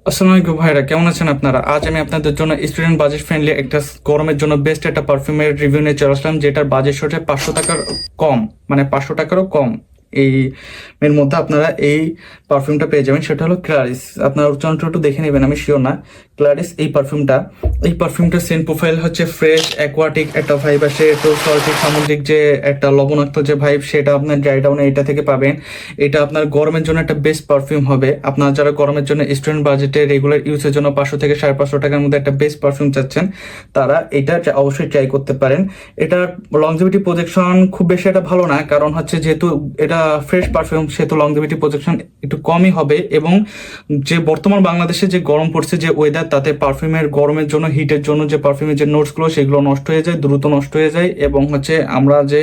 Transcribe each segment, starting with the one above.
আসসালামু আলাইকুম ভাইরা, কেমন আছেন আপনারা? আজ আমি আপনাদের জন্য স্টুডেন্ট বাজেট ফ্রেন্ডলি একটা গরমের জন্য বেস্ট একটা পারফিউমের রিভিউ নিয়ে চলে আসলাম, যেটার বাজেট হচ্ছে 500 টাকার কম, মানে 500 টাকারও কম। এই এর মধ্যে আপনারা এই পারফিউমটা পেয়ে যাবেন, সেটা হলো ক্লারিস। আপনারা উচ্চারণটা একটু দেখে নেবেন, আমি শিওর না। ক্লারিস এই পারফিউমটার সেন্ট প্রোফাইল হচ্ছে ফ্রেশ অ্যাকোয়াটিক একটা ভাইব আসে, একটু সল্টি সামুদ্রিক যে একটা লবণাক্ত যে ভাইব, সেটা আপনার ড্রাই ডাউনে এটা থেকে পাবেন। এটা আপনার গরমের জন্য একটা বেস্ট পারফিউম হবে। আপনার যারা গরমের জন্য স্টুডেন্ট বাজেটে রেগুলার ইউজের জন্য 500 থেকে 550 টাকার মধ্যে একটা বেস্ট পারফিউম চাচ্ছেন, তারা এটা অবশ্যই ট্রাই করতে পারেন। এটার লংজিভিটি প্রজেকশন খুব বেশি এটা ভালো না, কারণ হচ্ছে যেহেতু এটা ফ্রেশ পারফিউম, সেহেতু লংজিভিটি প্রজেকশন একটু কমই হবে। এবং যে বর্তমান বাংলাদেশে যে গরম পড়ছে, যে ওয়েদার, তাতে পারফিউমের গরমের জন্য, হিটের জন্য যে পারফিউমের যে নোটসগুলো, সেগুলো নষ্ট হয়ে যায়, দ্রুত নষ্ট হয়ে যায়। এবং হচ্ছে আমরা যে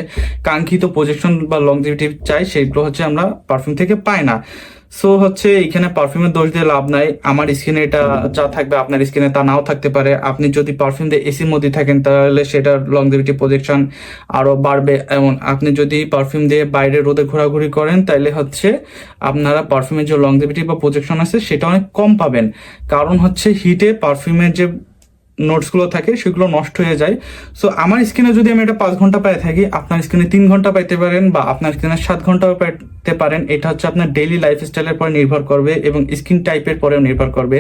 কাঙ্ক্ষিত প্রজেকশন বা লংজিভিটি চাই, সেগুলো হচ্ছে আমরা পারফিউম থেকে পাই না। সো হচ্ছে এখানে পারফিউমের দোষ দিয়ে লাভ নাই। আমার স্কিনে এটা যা থাকবে, আপনার স্কিনে তা নাও থাকতে পারে। আপনি যদি পারফিউম দিয়ে এসির মধ্যে থাকেন, তাহলে সেটার লংজিভিটি প্রজেকশন আরো বাড়বে। এমন আপনি যদি পারফিউম দিয়ে বাইরে রোদে ঘোরাঘুরি করেন, তাহলে হচ্ছে আপনারা পারফিউমের যে লংজিভিটি বা প্রজেকশন আছে, সেটা অনেক কম পাবেন। কারণ হচ্ছে হিটে পারফিউমের যে নোটসগুলো থাকে, সেগুলো নষ্ট হয়ে যায়। সো আমার স্কিনে যদি আমি এটা 5 ঘন্টা পাই থাকি, আপনার স্কিনে 3 ঘন্টা পাইতে পারেন, বা আপনার স্কিনে 7 ঘন্টাও পাইতে পারেন। এটা হচ্ছে আপনার ডেইলি লাইফস্টাইলের পরে নির্ভর করবে এবং স্কিন টাইপের পরেও নির্ভর করবে।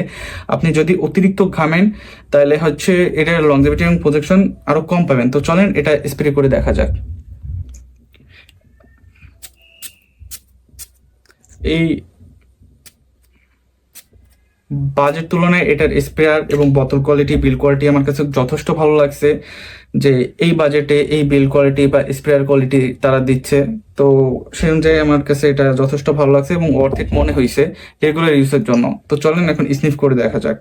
আপনি যদি অতিরিক্ত ঘামেন, তাহলে হচ্ছে এটার লংজিভিটি এবং প্রজেকশন আরো কম পাবেন। তো চলেন এটা স্প্রে করে দেখা যাক। এই বাজেট তুলনায় এটার স্প্রেয়ার এবং বোতল কোয়ালিটি, বিল কোয়ালিটি আমার কাছে যথেষ্ট ভালো লাগছে। যে এই বাজেটে এই বিল কোয়ালিটি বা স্প্রেয়ার কোয়ালিটি তারা দিচ্ছে, তো সেই অনুযায়ী আমার কাছে এটা যথেষ্ট ভালো লাগছে এবং ওয়ার্থ ইট মনে হয়েছে রেগুলার ইউজের জন্য। তো চলেন এখন স্নিফ করে দেখা যাক।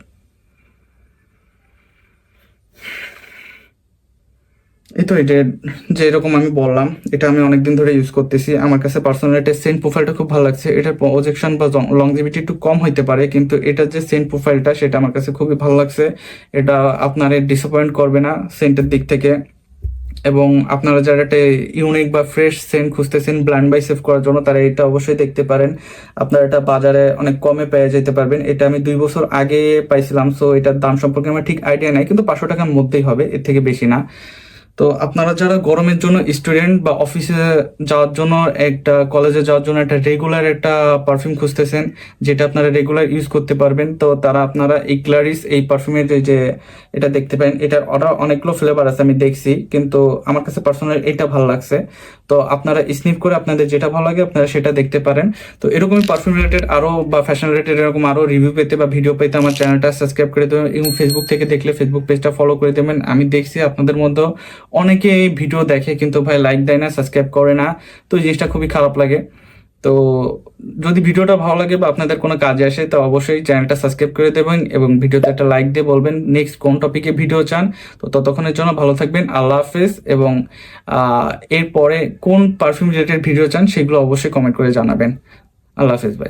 এই তো এটা, যে এরকম আমি বললাম, এটা আমি অনেকদিন ধরে ইউজ করতেছি। আমার কাছে পার্সোনালি এটার সেন্ট প্রোফাইলটা খুব ভালো লাগছে। এটার প্রজেকশন বা লংজিভিটি একটু কম হইতে পারে, কিন্তু এটার যে সেন্ট প্রোফাইলটা, সেটা আমার কাছে খুবই ভালো লাগছে। এটা আপনার ডিসঅ্যাপয়েন্ট করবে না সেন্টের দিক থেকে। এবং আপনারা যারা একটা ইউনিক বা ফ্রেশ সেন্ট খুঁজতেছেন ব্ল্যান্ড বাই সেভ করার জন্য, তারা এটা অবশ্যই দেখতে পারেন। আপনারা এটা বাজারে অনেক কমে পেয়ে যেতে পারবেন। এটা আমি 2 বছর আগে পাইছিলাম, সো এটার দাম সম্পর্কে আমার ঠিক আইডিয়া নাই, কিন্তু 500 টাকার মধ্যেই হবে, এর থেকে বেশি না। তো আপনারা যারা গরমের জন্য স্টুডেন্ট বা অফিসে যাওয়ার জন্য, একটা কলেজে যাওয়ার জন্য একটা রেগুলার একটা পারফিউম খুঁজতেছেন, যেটা আপনারা রেগুলার ইউজ করতে পারবেন, তো তারা আপনারা এই ক্লারিস এই পারফিউমের যে এটা দেখতে পারেন। এটার অর্ডার অনেকগুলো ফ্লেভার আছে আমি দেখছি, কিন্তু আমার কাছে পার্সোনালি এটা ভালো লাগছে। তো আপনারা স্নিপ করে আপনাদের যেটা ভালো লাগে আপনারা সেটা দেখতে পারেন। তো এরকমই পারফিউম রিলেটেড আরো বা ফ্যাশন রিলেটেড এরকম আরো রিভিউ পেতে বা ভিডিও পেতে আমার চ্যানেলটা সাবস্ক্রাইব করে দেবেন, এবং ফেসবুক থেকে দেখলে ফেসবুক পেজটা ফলো করে দেবেন। আমি দেখছি আপনাদের মধ্যে অনেকে এই ভিডিও দেখে, কিন্তু ভাই লাইক দেয় না, সাবস্ক্রাইব করে না। তো এই জিনিসটা খুবই খারাপ লাগে। তো যদি ভিডিওটা ভালো লাগে বা আপনাদের কোনো কাজে আসে, তো অবশ্যই চ্যানেলটা সাবস্ক্রাইব করে দেবেন এবং ভিডিওতে একটা লাইক দিয়ে বলবেন নেক্সট কোন টপিকে ভিডিও চান। তো ততক্ষণের জন্য ভালো থাকবেন, আল্লাহ হাফেজ। এবং এরপরে কোন পারফিউম রিলেটেড ভিডিও চান, সেগুলো অবশ্যই কমেন্ট করে জানাবেন। আল্লাহ হাফেজ ভাই।